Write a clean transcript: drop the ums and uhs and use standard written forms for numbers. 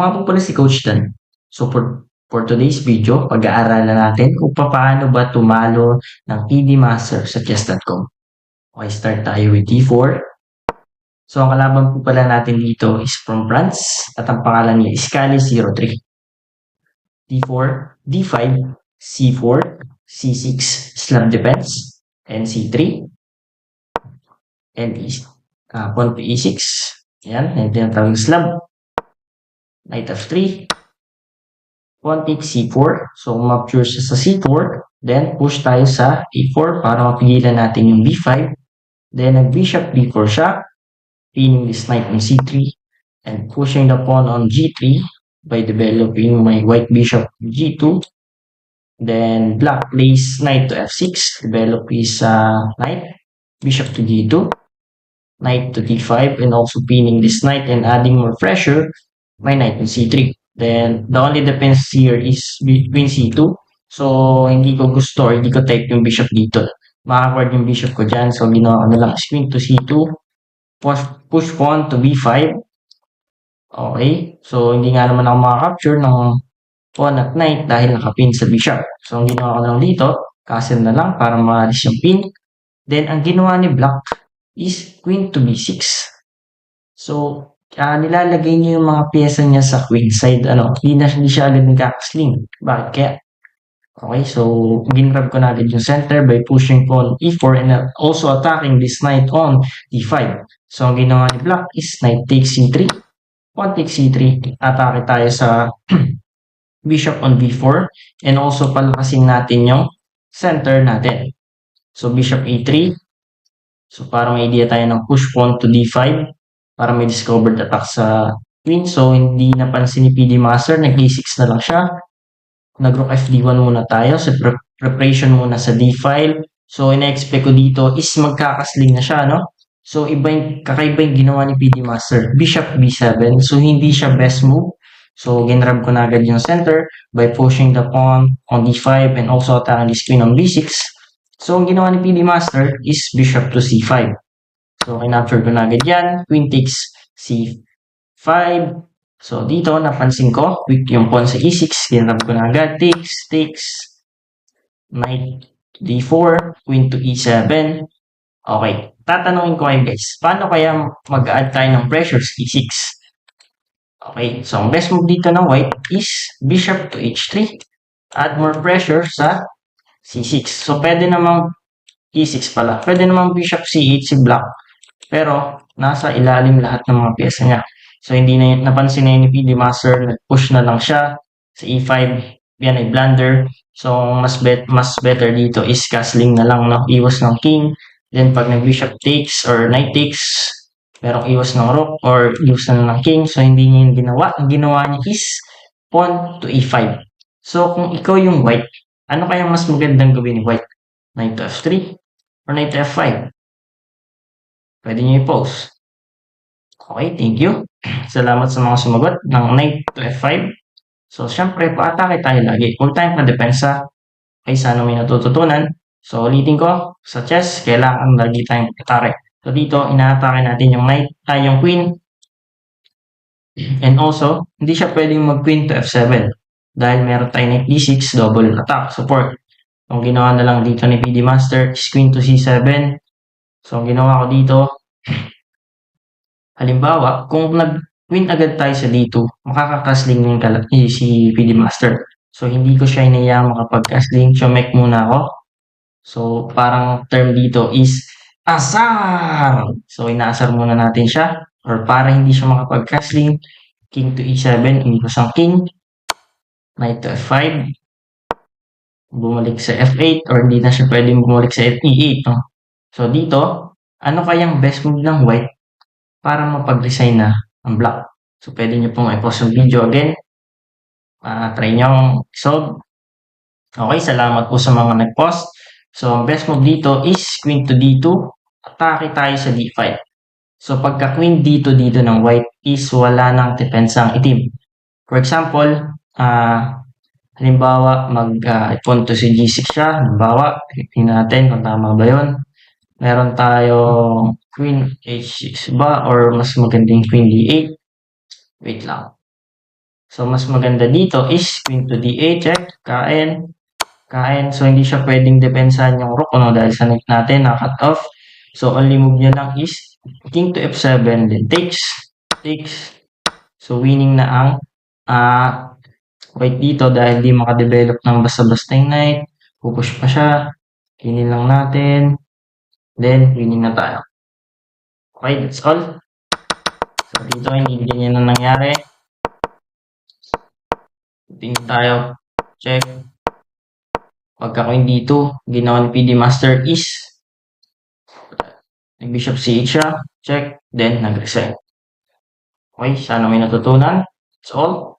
nga po pala si Coach Dan. So for today's video, pag-aaralan natin kung paano ba tumalo ng PD Master sa chess.com. Okay, start tayo with D4. So ang kalaban po pala natin dito is from France at ang pangalan niya is Kali03. D4, D5, C4, C6, slab defense, and C3, and pawn to E6. Yan, yung tinatawag slab. Knight F3, pawn takes C4. So, ma-pure siya sa C4. Then, push tayo sa A4 para mapigilan natin yung B5. Then, nag-bishop B4 siya. Pinning this knight on C3. And pushing the pawn on G3 by developing my white bishop G2. Then, black plays knight to F6. Develop his knight. Bishop to G2. Knight to D5. And also pinning this knight and adding more pressure. My knight on C3. Then, the only defense here is queen C2. So, hindi ko gusto or hindi ko type yung bishop dito. Makakward yung bishop ko dyan. So, ginawa ko na lang is queen to C2. Push pawn to B5. Okay. So, hindi nga naman ako makakapture ng pawn at knight dahil nakapin sa bishop. So, ang ginawa ko lang dito, castle na lang para maalis yung pin. Then, ang ginawa ni black is queen to B6. So, nilalagay niya yung mga pyesa niya sa queen side, hindi siya agad nagkakasling. Bakit kaya? Okay, so, ginrab ko na agad yung center by pushing pawn E4 and also attacking this knight on D5. So, ang ginawa ni black is knight takes C3, pawn takes C3, atake tayo sa bishop on B4, and also palakasin natin yung center natin. So, bishop E3, so, para may idea tayo ng push pawn to D5, para may discovered attack sa queen. So, hindi napansin ni PD Master. Nag-A6 na lang siya. Nag-rook FD1 muna tayo. So, preparation muna sa D5. So, ina-expect ko dito is magkakasling na siya, no? So, kakaiba yung ginawa ni PD Master. Bishop B7. So, hindi siya best move. So, ginrab ko na agad yung center by pushing the pawn on D5 and also attacking this queen on B6. So, ang ginawa ni PD Master is bishop to C5. So, kinapture ko na agad yan. Queen takes C5. So, dito, napansin ko, weak yung pawn sa E6. Kinap ko na agad. Takes. Knight D4. Queen to E7. Okay. Tatanungin ko kayo guys. Paano kaya mag-add tayo ng pressure sa E6? Okay. So, ang best move dito ng white is bishop to H3. Add more pressure sa C6. So, pwede namang E6 pala. Pwede namang bishop C8 si black. Pero, nasa ilalim lahat ng mga pyesa niya. So, hindi na napansin na ni PD Master. Nag-push na lang siya sa E5. Yan ay blunder. So, mas better dito is castling na lang, no? Iwas ng king. Then, pag nag-bishop takes or knight takes, merong iwas ng rook or iwas na lang ng king. So, hindi niya yung ginawa. Ang ginawa niya is pawn to E5. So, kung ikaw yung white, ano kaya mas magandang gawin ni white? Knight to F3 or knight to F5? Pwede nyo i-post. Okay, thank you. Salamat sa mga sumagot ng knight to F5. So, syempre, pa-atake tayo lagi. Huwag tayong pa-depensa. Okay, sana may natututunan. So, ulitin ko, sa chess, kailangan lagi tayong atake. So, dito, ina-atake natin yung knight, yung queen. And also, hindi siya pwedeng mag-queen to F7. Dahil meron tayo knight D6, double attack, support. Ang ginawa na lang dito ni PD Master is queen to C7. So, ang ginawa ko dito, halimbawa, kung nag-win agad tayo sa D2, makakakasling yung si PD Master. So, hindi ko siya inayang makapag-casling. Chomek muna ako. So, parang term dito is asar! So, inaasar muna natin siya. Or para hindi siya makapag-casling, king to E7, hindi ko siyang king. Knight to F5. Bumalik sa F8 or hindi na siya pwedeng bumalik sa E8. No? So, dito, ano kayang best move ng white para mapag-resign na ang black? So, pwede nyo pong i-pause yung video again. Try nyo solve. Okay, salamat po sa mga nag-post. So, ang best move dito is queen to D2. Atake tayo sa D5. So, pagka queen dito ng white is wala nang depensang itim. For example, halimbawa, pawn to si G6 siya. Halimbawa, tingnan natin kung tama ba yun. Meron tayong queen H6 ba or mas magandang queen D8. Wait lang. So, mas maganda dito is Queen to D8, check, kain, kain. So, hindi siya pwedeng depensahan yung rook, no, dahil sa knight natin, na-cut off. So, only move niya lang is King to F7, then takes, takes. So, winning na ang white dito dahil di makadevelop ng basta-basta yung knight. Pupush pa siya. Kinin lang natin. Then, winning na tayo. Okay, that's all. So, dito hindi ganyan na nangyari. Tingin tayo. Check. Pagka queen dito, ginawa ni PD Master is nag-bishop C8 siya. Check. Then, nag-resign. Okay, sana may natutunan. That's all.